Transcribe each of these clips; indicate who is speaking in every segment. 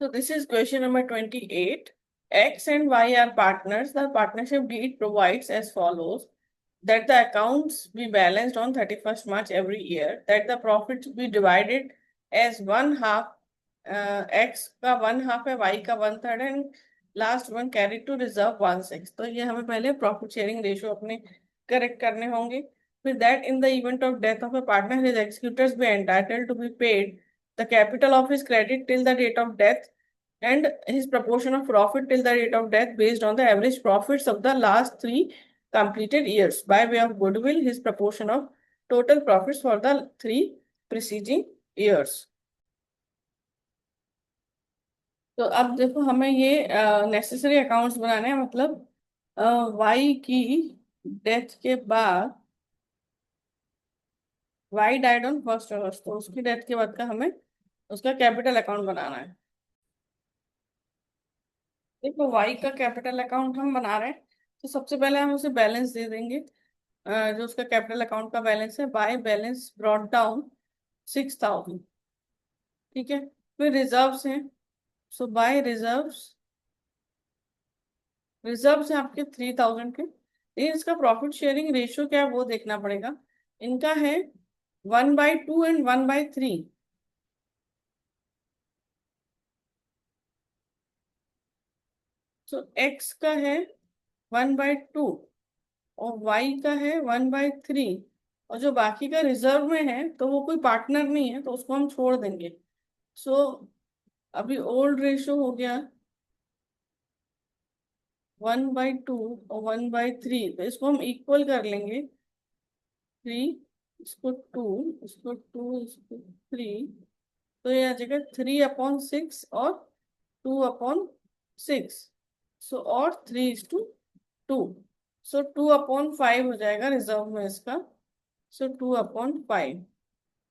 Speaker 1: So this is question number 28. X and Y are partners. The partnership deed provides as follows: that the accounts be balanced on 31st March every year, that the profits be divided as one half, X का one half है, Y का one third and last one carried to reserve 1/6. तो ये हमें पहले profit sharing ratio अपने correct करने होंगे. With that, in the event of death of a partner, his executors be entitled to be paid the capital of his credit till the date of death and his proportion of profit till the date of death based on the average profits of the last 3 completed years. By way of goodwill, his proportion of total profits for the 3 preceding years. तो अब देखो, हमें ये necessary accounts बनाने हैं. मतलब Y की death के बाद, वाई डाइड ऑन 1 अगस्त, तो उसकी डेथ के बाद का हमें उसका कैपिटल अकाउंट बनाना है. देखो, वाई का कैपिटल अकाउंट हम बना रहे हैं, तो सबसे पहले हम उसे बैलेंस दे देंगे. जो उसका कैपिटल अकाउंट का बैलेंस है, बाय बैलेंस ब्रॉट डाउन 6,000. ठीक है. फिर रिजर्व्स हैं. सो बाय रिजर्व्स, रिजर्व्स हैं आपके 3,000 के. लेकिन इसका प्रॉफिट शेयरिंग रेशियो क्या है वो देखना पड़ेगा. इनका है 1/2 एंड 1/3. सो एक्स का है 1/2 और वाई का है 1/3. और जो बाकी का रिजर्व में है, तो वो कोई पार्टनर नहीं है, तो उसको हम छोड़ देंगे. सो अभी ओल्ड रेशियो हो गया 1/2 और 1/3, तो इसको हम इक्वल कर लेंगे. 3, इसको 2, इसको 2, इसको 3. तो ये आ जाएगा 3/6 और 2/6. सो और 3:2. सो 2/5 हो जाएगा रिजर्व में इसका. सो 2/5.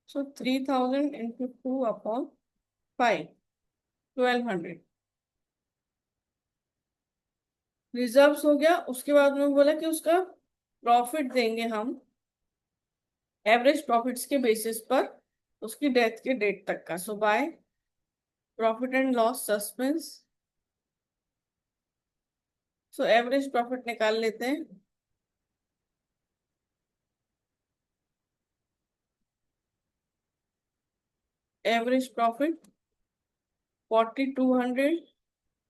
Speaker 1: सो 3,000 इंटू 2/5, 1,200 रिजर्व्स हो गया. उसके बाद में बोला कि उसका प्रॉफिट देंगे हम एवरेज प्रॉफिट्स के बेसिस पर उसकी डेथ के डेट तक का. So by profit and loss suspense, so average profit निकाल लेते हैं. Average profit 4,200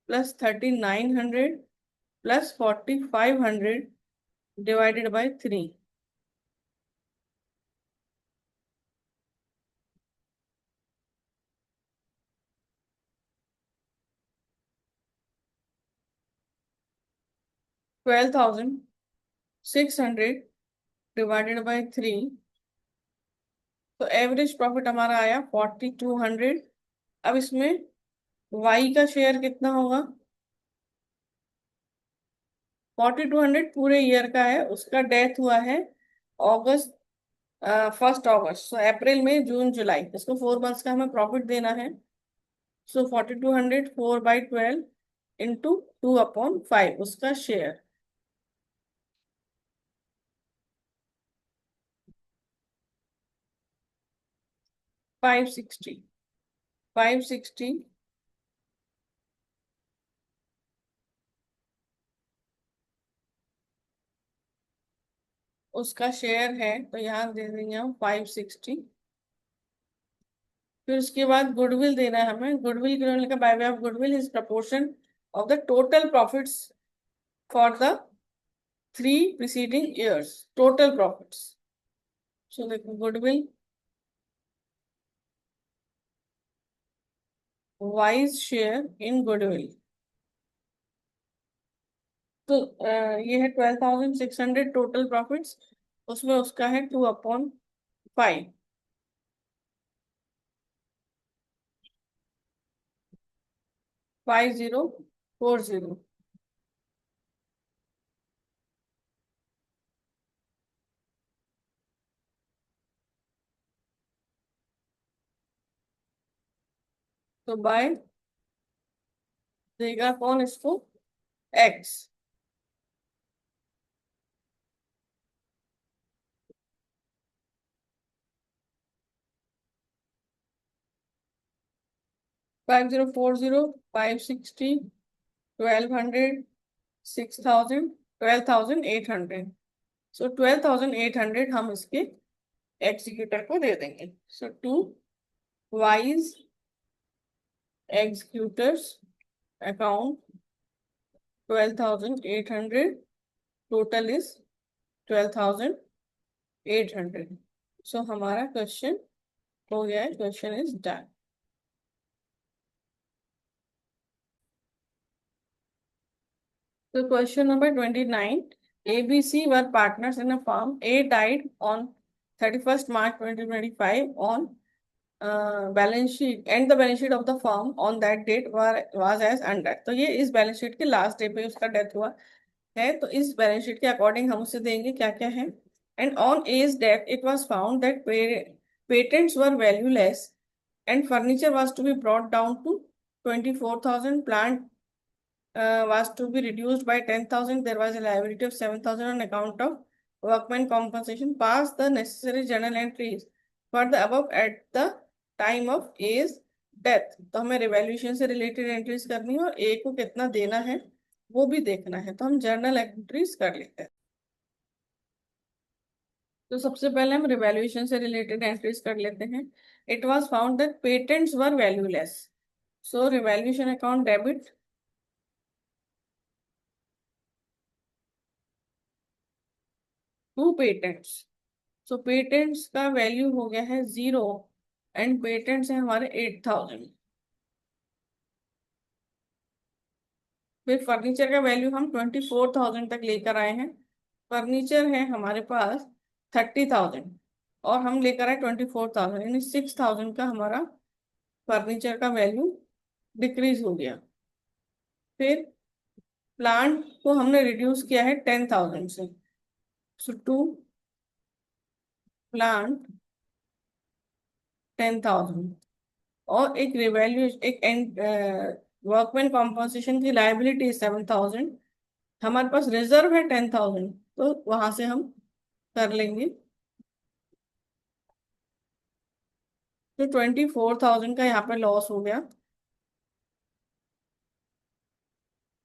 Speaker 1: plus 3,900 plus 4,500 divided by 3. 12,600 divided by 3. तो एवरेज प्रॉफिट हमारा आया 4,200. अब इसमें वाई का शेयर कितना होगा? 4,200 पूरे ईयर का है. उसका डेथ हुआ है अगस्त, 1 अगस्त. सो अप्रैल मई जून जुलाई, इसको 4 मंथ्स का हमें प्रॉफिट देना है. सो 4,200 4/12 इंटू 2/5 उसका शेयर. 560. 560 उसका शेयर है, तो यहाँ दे देंगे हम 560. फिर उसके बाद गुडविल देना है हमें. गुडविल क्यों का? By way of goodwill is proportion of the total profits for the 3 preceding years, total profits. So देखो, goodwill wise share in goodwill. तो ये है 12,600 टोटल प्रॉफिट्स. उसमें उसका है 2/5. 5040. तो बाय देगा कौन इसको? एक्स. 5040, 560, 1200, 6000, 12,800. सो 12,800 हम इसके एग्जीक्यूटर को दे देंगे. So to wise executors account 12,800. Total is 12,800. सो हमारा क्वेश्चन हो गया है. Question is done. So question number 29. ABC were partners in a firm. A died on 31st March 2025 on balance sheet, and the balance sheet of the firm on that date was as under. तो ये इस balance sheet के last day पे उसका death हुआ है. तो इस बैलेंस शीट के अकॉर्डिंग हम उसे देंगे क्या क्या है. And on A's death it was found that patents were valueless and furniture was to be brought down to 24,000. Plant was to be reduced by 10,000. There was a liability of 7,000 on account of workman compensation. Pass the necessary journal entries for the above at the time of A's death. तो हमें revaluation से related entries करनी है और ए को कितना देना है वो भी देखना है. तो हम जर्नल एंट्रीज कर लेते हैं. तो सबसे पहले हम रिवैल्यूएशन से रिलेटेड एंट्रीज कर लेते हैं. It was found that patents were valueless. So revaluation account debit to patents. So patents का वैल्यू हो गया है 0 एंड पेटेंट्स है हमारे 8,000. फिर फर्नीचर का वैल्यू हम 24,000 तक लेकर आए हैं. फर्नीचर है हमारे पास 30,000 और हम लेकर आए 24,000, यानी 6,000 का हमारा फर्नीचर का वैल्यू डिक्रीज हो गया. फिर प्लांट को हमने रिड्यूस किया है 10,000 से. सो टू प्लांट 10,000 और एक रिवैल्यू एक वर्कमैन कॉम्पनसेशन की लाइबिलिटी 7,000. हमारे पास रिजर्व है 10,000 तो वहां से हम कर लेंगे. तो 24,000 का यहाँ पे लॉस हो गया.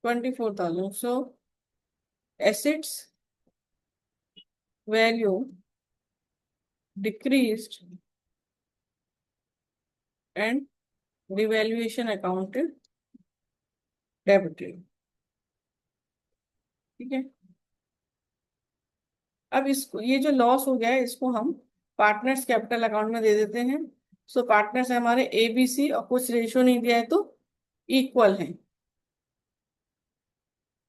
Speaker 1: 24,000. So assets value decreased and revaluation accounted debited. ठीक है. अब इसको ये जो लॉस हो गया है इसको हम पार्टनर्स कैपिटल अकाउंट में दे देते हैं. सो पार्टनर्स है हमारे ABC और कुछ रेशियो नहीं दिया है तो इक्वल है.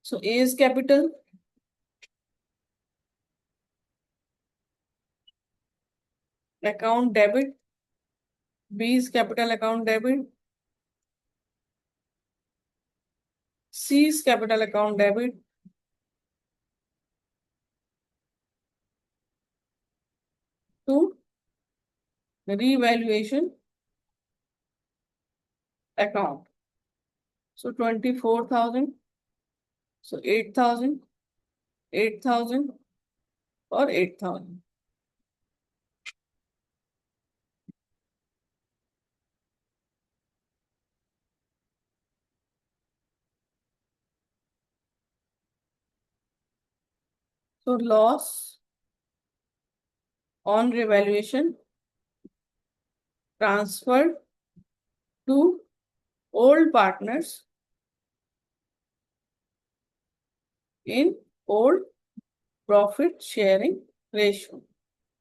Speaker 1: So A is capital account debit, B is capital account debit, C is capital account debit, to revaluation account. So 24,000, so 8,000, 8,000 और 8,000. So loss on revaluation transferred to old partners in old profit sharing ratio.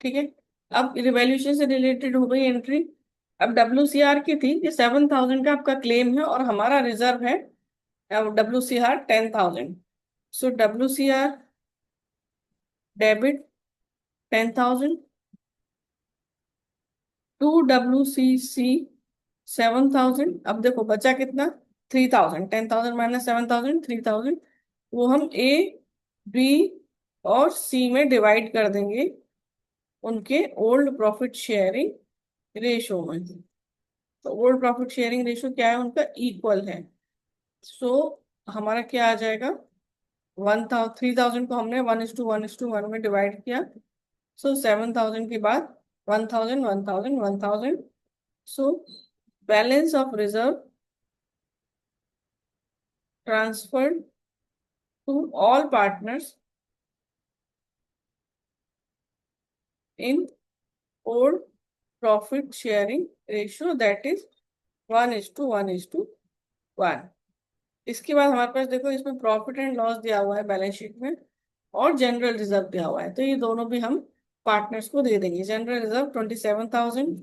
Speaker 1: ठीक है. अब revaluation से related हो गई entry. अब WCR की थी कि 7,000 का आपका क्लेम है और हमारा रिजर्व है WCR 10,000. So WCR debit 10,000 to WCC 7,000. अब देखो बचा कितना 3,000. 10,000 माइनस 7,000 3,000. वो हम A B और C में डिवाइड कर देंगे उनके ओल्ड प्रॉफिट शेयरिंग रेशो में. तो ओल्ड प्रॉफिट शेयरिंग रेशो क्या है उनका इक्वल है. सो हमारा क्या आ जाएगा 3,000 को हमने 1:1:1 में डिवाइड किया. सो 7,000 के बाद 1,000 1,000 1,000. So balance of reserve transferred to all partners in old profit sharing ratio, that is 1:1:1। इसके बाद हमारे पास देखो, इसमें प्रॉफिट एंड लॉस दिया हुआ है बैलेंस शीट में, और जनरल रिजर्व दिया हुआ है, तो ये दोनों भी हम पार्टनर्स को दे देंगे। General reserve 27,000,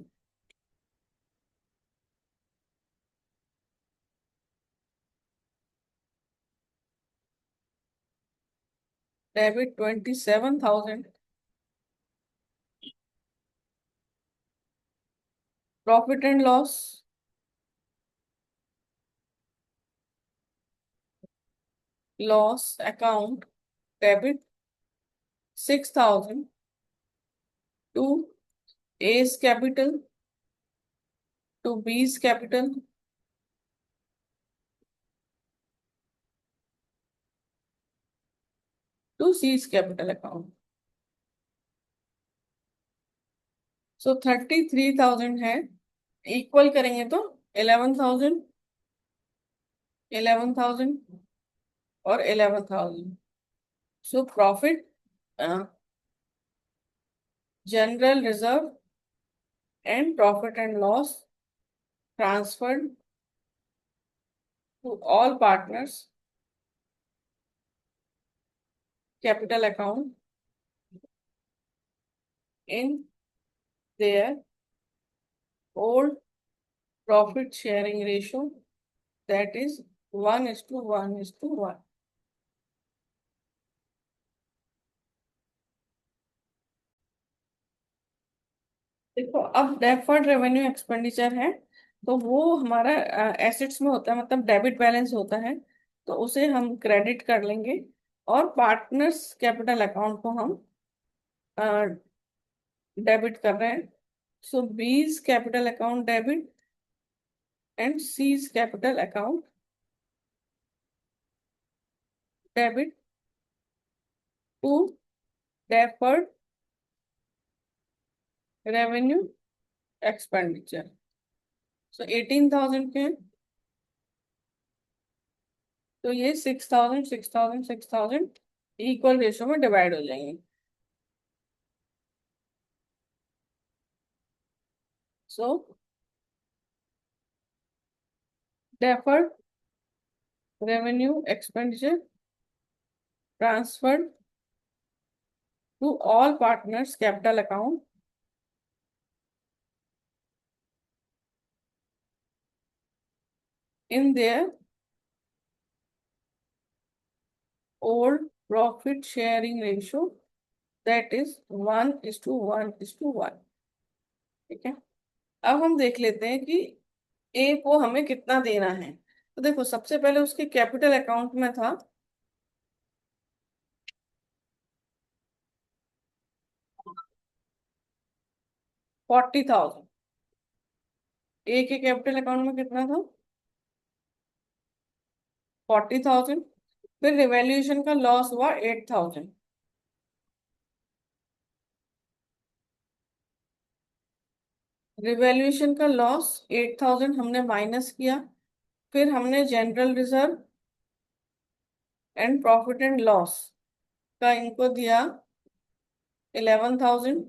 Speaker 1: debit 27,000, profit and loss account debit 6,000 to A's capital, to B's capital, to C's capital account. So 33,000 है, इक्वल करेंगे तो 11,000, 11,000 और 11,000। So profit, general reserve and profit and loss transferred to all partners capital account in their old profit sharing ratio, that is 1:1:1। देखो, अब deferred revenue expenditure है, तो वो हमारा एसेट्स में होता है, मतलब डेबिट बैलेंस होता है, तो उसे हम क्रेडिट कर लेंगे, और पार्टनर्स कैपिटल अकाउंट को हम डेबिट कर रहे हैं। So B's capital account debit and C's capital account debit to deferred revenue expenditure. So 18,000 के हैं, तो ये 6,000 6,000 6,000 इक्वल रेशियो में डिवाइड हो जाएंगे। So deferred revenue expenditure transferred to all partners capital account in their old profit sharing ratio, that is 1:1:1। ठीक है, अब हम देख लेते हैं कि ए को हमें कितना देना है। तो देखो, सबसे पहले उसके कैपिटल अकाउंट में था 40,000। ए के कैपिटल अकाउंट में कितना था? 40,000। फिर रिवैल्यूएशन का लॉस हुआ 8,000। रिवैल्यूएशन का लॉस 8,000 हमने माइनस किया, फिर हमने general reserve and profit and loss का इनको दिया 11,000,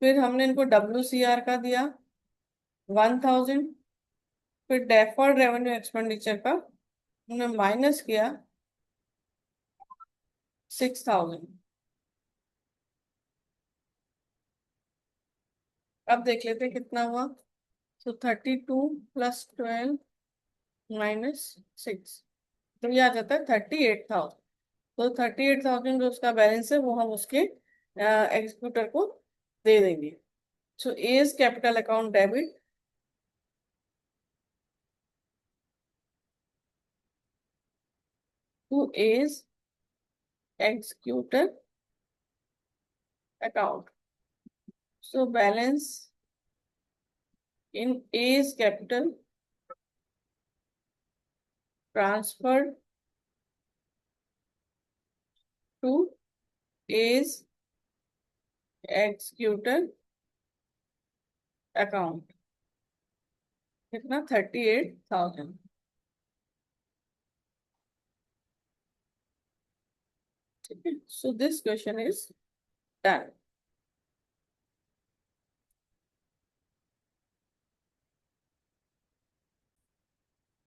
Speaker 1: फिर हमने इनको WCR का दिया 1,000, फिर डेफर्ड रेवेन्यू एक्सपेंडिचर का हमने माइनस किया 6,000। अब देख लेते हैं कितना हुआ। तो 32 + 12 - 6, तो ये आ जाता है 38,000। तो 38,000 जो उसका बैलेंस है, वो हम उसके एग्जीक्यूटर को दे देंगे। So A's capital account debit to A's executor account. So balance in A's capital transferred to A's executor account, कितना? 38,000। ठीक है, so this question is done.